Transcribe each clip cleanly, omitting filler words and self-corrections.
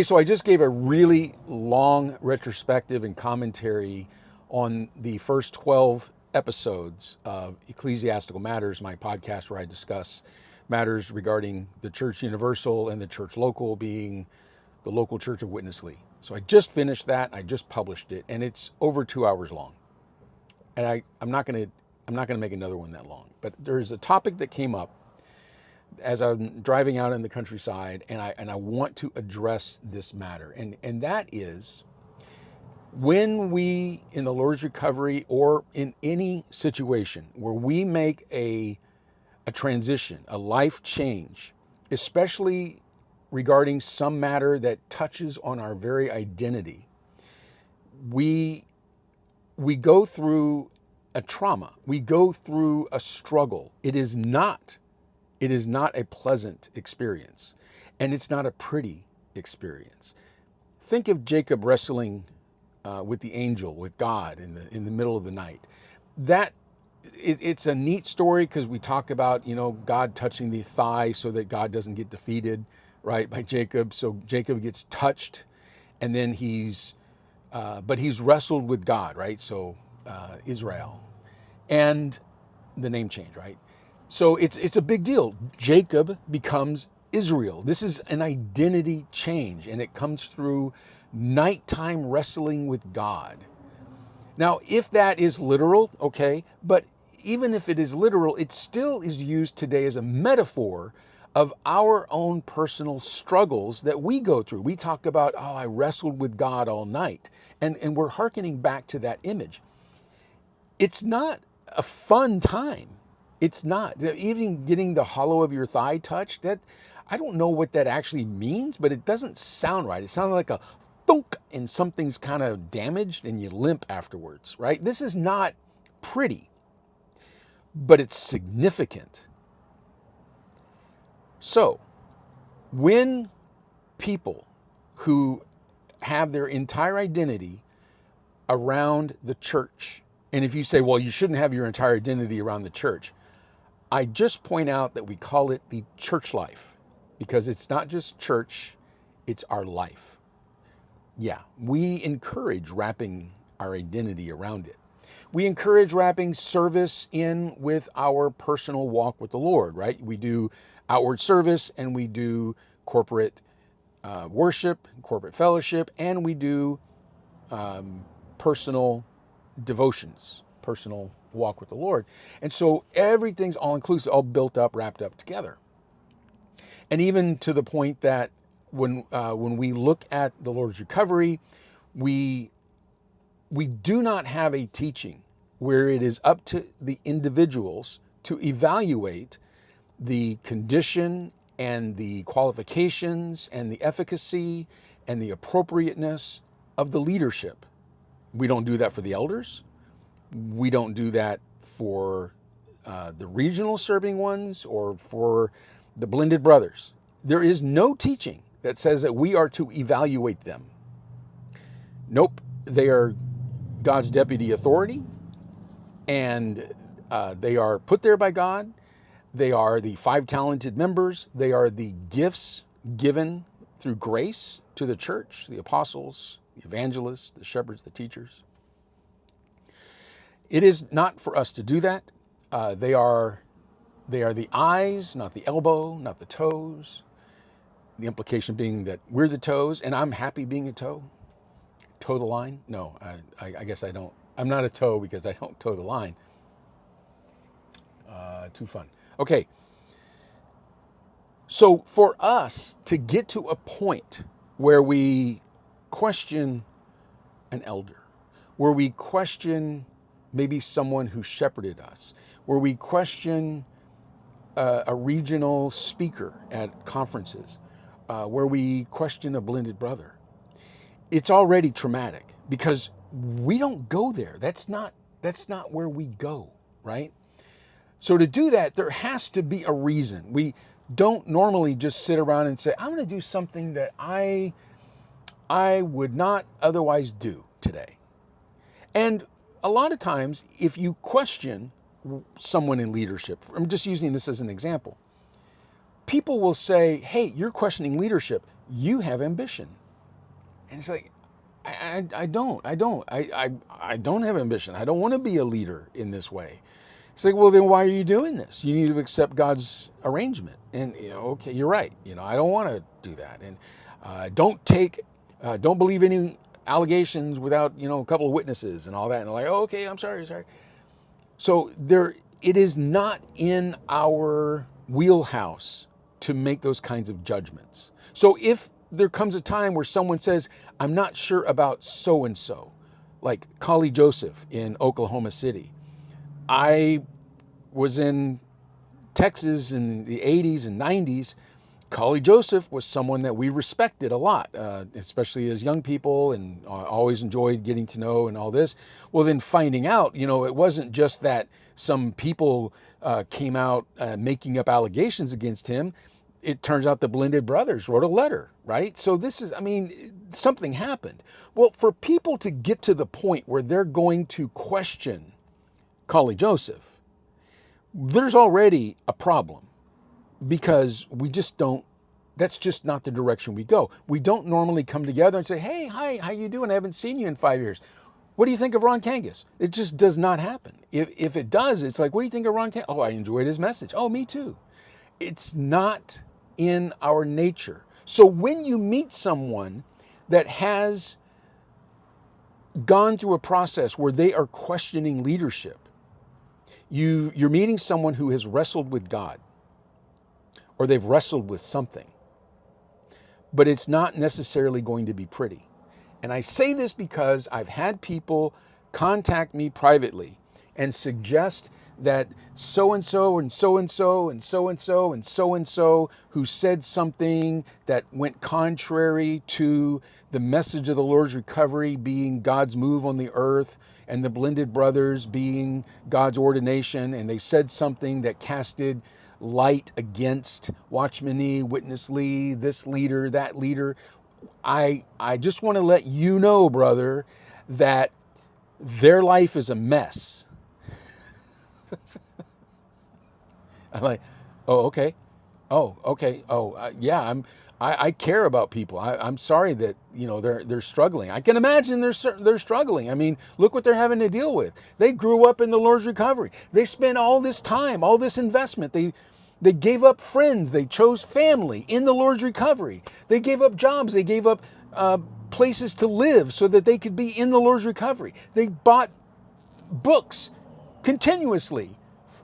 So I just gave a really long retrospective and commentary on the first 12 episodes of Ecclesiastical Matters, my podcast where I discuss matters regarding the Church Universal and the Church Local, being the local Church of Witness Lee. So I just finished that. I just published it, and it's over 2 hours long. And I'm not gonna make another one that long. But there's a topic that came up as I'm driving out in the countryside, and I want to address this matter, and that is when we in the Lord's recovery or in any situation where we make a transition, a life change, especially regarding some matter that touches on our very identity, we we go through a trauma, we go through a struggle. It is not a pleasant experience, and it's not a pretty experience. Think of Jacob wrestling with the angel, with God in the middle of the night. That it's a neat story because we talk about God touching the thigh so that God doesn't get defeated, right, by Jacob. So Jacob gets touched, and then but he's wrestled with God, right? So Israel, and the name change, right? So it's a big deal. Jacob becomes Israel. This is an identity change, and it comes through nighttime wrestling with God. Now, if that is literal, okay, but even if it is literal, it still is used today as a metaphor of our own personal struggles that we go through. We talk about, oh, I wrestled with God all night, and we're hearkening back to that image. It's not a fun time. It's not. Even getting the hollow of your thigh touched, that I don't know what that actually means, but it doesn't sound right. It sounds like a thunk and something's kind of damaged and you limp afterwards, right? This is not pretty, but it's significant. So, when people who have their entire identity around the church, and if you say, well, you shouldn't have your entire identity around the church, I just point out that we call it the church life because it's not just church, it's our life. Yeah, we encourage wrapping our identity around it. We encourage wrapping service in with our personal walk with the Lord, right? We do outward service and we do corporate worship, corporate fellowship, and we do personal devotions, personal walk with the Lord. And so everything's all inclusive, all built up, wrapped up together. And even to the point that when we look at the Lord's recovery, we do not have a teaching where it is up to the individuals to evaluate the condition and the qualifications and the efficacy and the appropriateness of the leadership. We don't do that for the elders. We don't do that for the regional serving ones or for the blended brothers. There is no teaching that says that we are to evaluate them. Nope, they are God's deputy authority, and they are put there by God. They are the five talented members. They are the gifts given through grace to the church, the apostles, the evangelists, the shepherds, the teachers. It is not for us to do that. They are the eyes, not the elbow, not the toes. The implication being that we're the toes, and I'm happy being a toe. Toe the line? No, I guess I don't. I'm not a toe because I don't toe the line. Too fun. Okay. So for us to get to a point where we question an elder, where we question maybe someone who shepherded us, where we question a regional speaker at conferences, where we question a blended brother, it's already traumatic because we don't go there. That's not where we go, right? So to do that, there has to be a reason. We don't normally just sit around and say, I'm going to do something that I would not otherwise do today. And a lot of times, if you question someone in leadership, I'm just using this as an example, people will say, hey, you're questioning leadership. You have ambition. And it's like, I don't. I don't have ambition. I don't want to be a leader in this way. It's like, well, then why are you doing this? You need to accept God's arrangement. And, okay, you're right. I don't want to do that. And don't believe any allegations without, a couple of witnesses and all that. And they're like, oh, okay, I'm sorry. So it is not in our wheelhouse to make those kinds of judgments. So if there comes a time where someone says, I'm not sure about so and so, like Kali Joseph in Oklahoma City. I was in Texas in the 80s and 90s. Kali Joseph was someone that we respected a lot, especially as young people, and always enjoyed getting to know and all this. Well, then finding out, it wasn't just that some people came out making up allegations against him. It turns out the Blended Brothers wrote a letter, right? So something happened. Well, for people to get to the point where they're going to question Kali Joseph, there's already a problem, because we just don't, that's just not the direction we go. We don't normally come together and say, hey, hi, how you doing? I haven't seen you in 5 years. What do you think of Ron Kangas? It just does not happen. If it does, it's like, what do you think of Ron Kangas? Oh, I enjoyed his message. Oh, me too. It's not in our nature. So when you meet someone that has gone through a process where they are questioning leadership, you're meeting someone who has wrestled with God, or they've wrestled with something, but it's not necessarily going to be pretty. And I say this because I've had people contact me privately and suggest that so-and-so and so-and-so and so-and-so and so-and-so who said something that went contrary to the message of the Lord's recovery being God's move on the earth, and the Blended Brothers being God's ordination, and they said something that casted light against Watchman Nee, Witness Lee, this leader, that leader. I just want to let you know, brother, that their life is a mess. I'm like, oh, okay. Oh, okay. Oh, yeah. I care about people. I'm sorry that they're struggling. I can imagine they're struggling. I mean, look what they're having to deal with. They grew up in the Lord's recovery. They spent all this time, all this investment. They gave up friends. They chose family in the Lord's recovery. They gave up jobs. They gave up places to live so that they could be in the Lord's recovery. They bought books continuously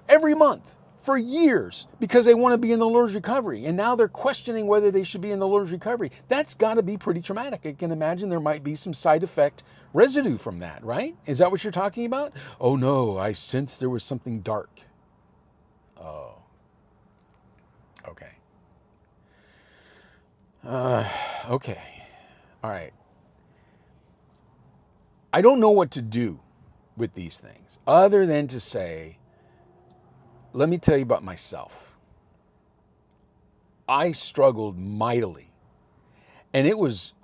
every month for years because they want to be in the Lord's recovery. And now they're questioning whether they should be in the Lord's recovery. That's got to be pretty traumatic. I can imagine there might be some side effect residue from that, right? Is that what you're talking about? Oh no, I sensed there was something dark. Oh, okay. Okay. All right. I don't know what to do with these things other than to say, let me tell you about myself. I struggled mightily, and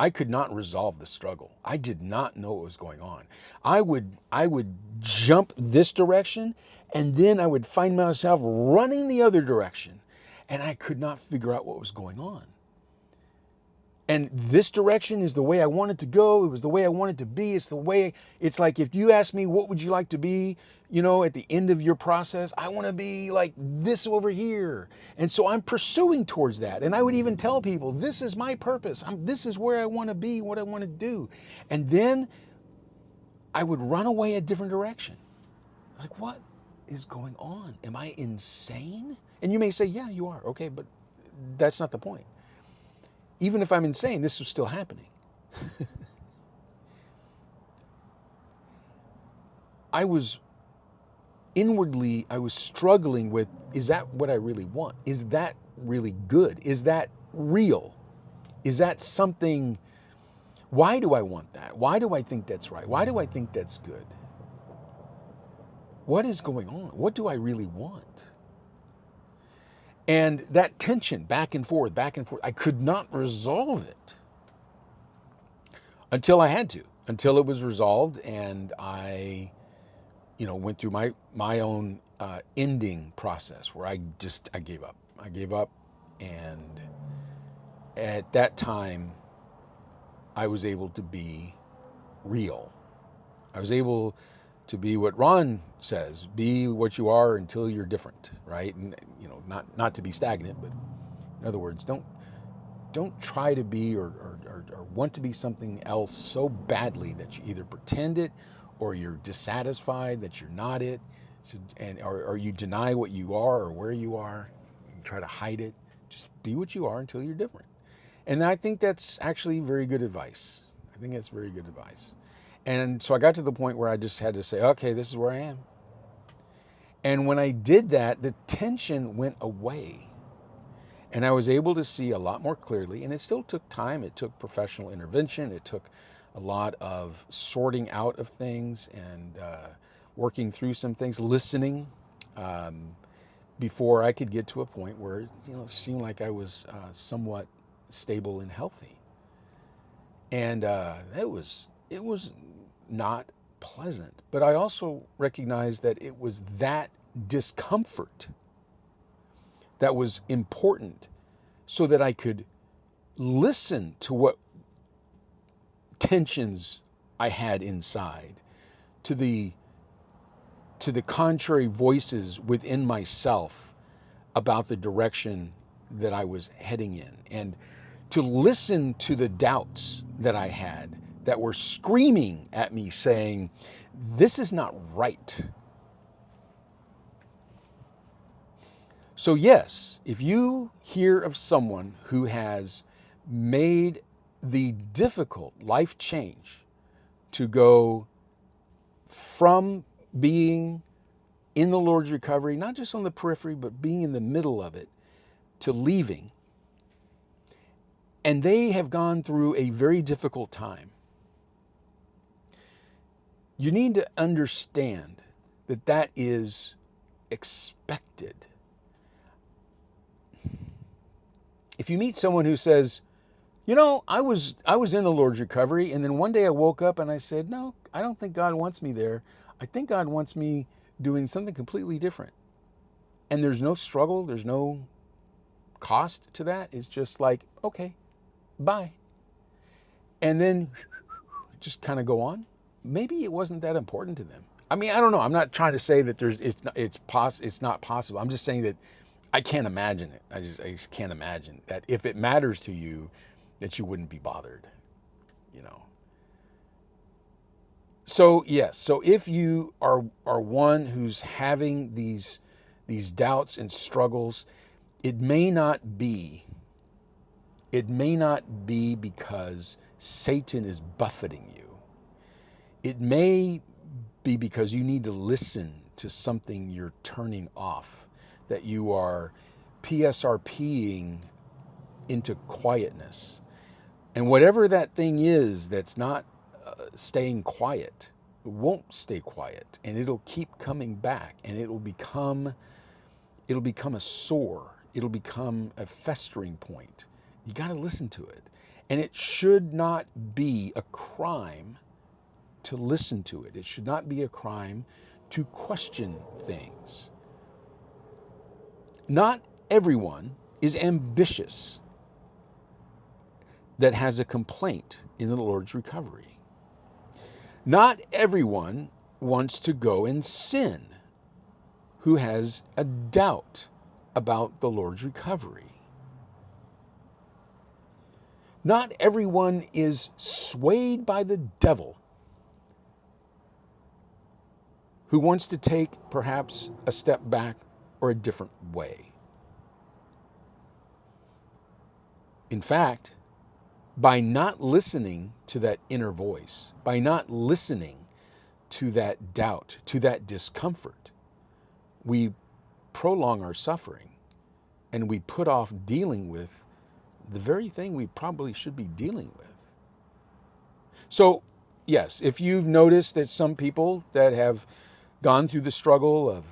I could not resolve the struggle. I did not know what was going on. I would jump this direction, and then I would find myself running the other direction, and I could not figure out what was going on. And this direction is the way I wanted to go. It was the way I wanted to be. It's like if you ask me, what would you like to be, at the end of your process? I want to be like this over here. And so I'm pursuing towards that. And I would even tell people, this is my purpose. This is where I want to be, what I want to do. And then I would run away a different direction. Like, what is going on? Am I insane? And you may say, yeah, you are. Okay, but that's not the point. Even if I'm insane, this is still happening. I was struggling with, is that what I really want? Is that really good? Is that real? Is that something? Why do I want that? Why do I think that's right? Why do I think that's good? What is going on? What do I really want? And that tension back and forth, I could not resolve it until I had to, until it was resolved, and I, went through my own ending process where I gave up. And at that time, I was able to be real. I was able to be what Ron says, be what you are until you're different, right? And not to be stagnant, but in other words, don't try to be or want to be something else so badly that you either pretend it or you're dissatisfied that you're not it. So, or you deny what you are or where you are, you try to hide it. Just be what you are until you're different. And I think that's actually very good advice. I think that's very good advice. And so I got to the point where I just had to say, okay, this is where I am. And when I did that, the tension went away. And I was able to see a lot more clearly. And it still took time. It took professional intervention. It took a lot of sorting out of things and working through some things, listening, before I could get to a point where it seemed like I was somewhat stable and healthy. And it was not pleasant. But I also recognized that it was that discomfort that was important so that I could listen to what tensions I had inside, to the contrary voices within myself about the direction that I was heading in, and to listen to the doubts that I had that were screaming at me saying, this is not right. So yes, if you hear of someone who has made the difficult life change to go from being in the Lord's recovery, not just on the periphery, but being in the middle of it, to leaving, and they have gone through a very difficult time, you need to understand that that is expected. If you meet someone who says, I was in the Lord's recovery, and then one day I woke up and I said, no, I don't think God wants me there. I think God wants me doing something completely different. And there's no struggle, there's no cost to that. It's just like, okay, bye. And then just kind of go on. Maybe it wasn't that important to them. I mean, I don't know. I'm not trying to say that it's not possible. I'm just saying that I can't imagine it. I just can't imagine that if it matters to you, that you wouldn't be bothered, So yes, so if you are one who's having these doubts and struggles, it may not be because Satan is buffeting you. It may be because you need to listen to something you're turning off, that you are PSRPing into quietness. And whatever that thing is that's not staying quiet, it won't stay quiet, and it'll keep coming back, and it'll become a sore. It'll become a festering point. You got to listen to it. And it should not be a crime to listen to it. It should not be a crime to question things. Not everyone is ambitious that has a complaint in the Lord's recovery. Not everyone wants to go and sin who has a doubt about the Lord's recovery. Not everyone is swayed by the devil who wants to take perhaps a step back or a different way. In fact, by not listening to that inner voice, by not listening to that doubt, to that discomfort, we prolong our suffering, and we put off dealing with the very thing we probably should be dealing with. So, yes, if you've noticed that some people that have gone through the struggle of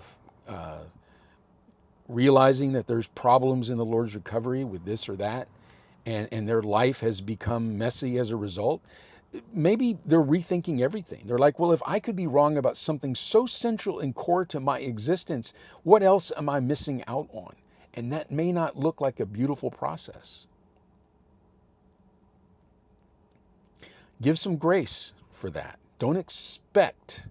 realizing that there's problems in the Lord's recovery with this or that, and their life has become messy as a result, maybe they're rethinking everything. They're like, well, if I could be wrong about something so central and core to my existence, what else am I missing out on? And that may not look like a beautiful process. Give some grace for that. Don't expect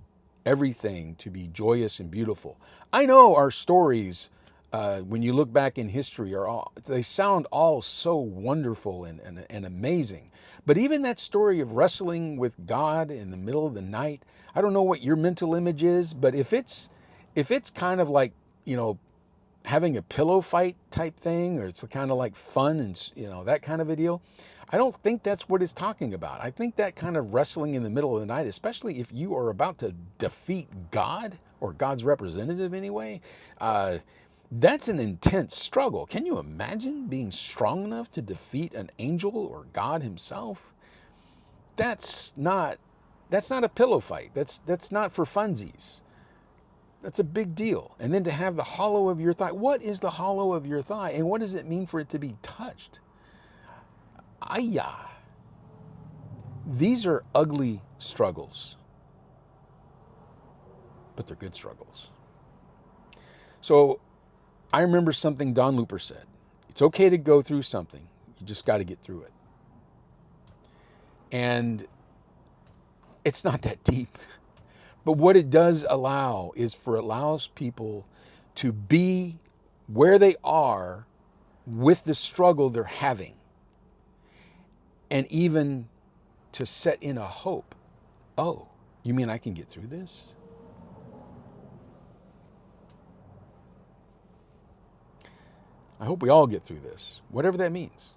everything to be joyous and beautiful. I know our stories, when you look back in history, they sound all so wonderful and amazing. But even that story of wrestling with God in the middle of the night, I don't know what your mental image is, but if it's kind of like, you know, having a pillow fight type thing, or it's kind of like fun and, that kind of a deal, I don't think that's what it's talking about. I think that kind of wrestling in the middle of the night, especially if you are about to defeat God or God's representative anyway, that's an intense struggle. Can you imagine being strong enough to defeat an angel or God himself? That's not that's not a pillow fight. That's not for funsies. That's a big deal. And then to have the hollow of your thigh. What is the hollow of your thigh? And what does it mean for it to be touched? Ayah. These are ugly struggles, but they're good struggles. So I remember something Don Looper said. It's okay to go through something. You just got to get through it. And it's not that deep. But what it does allow is allows people to be where they are with the struggle they're having, and even to set in a hope. Oh, you mean I can get through this? I hope we all get through this, whatever that means.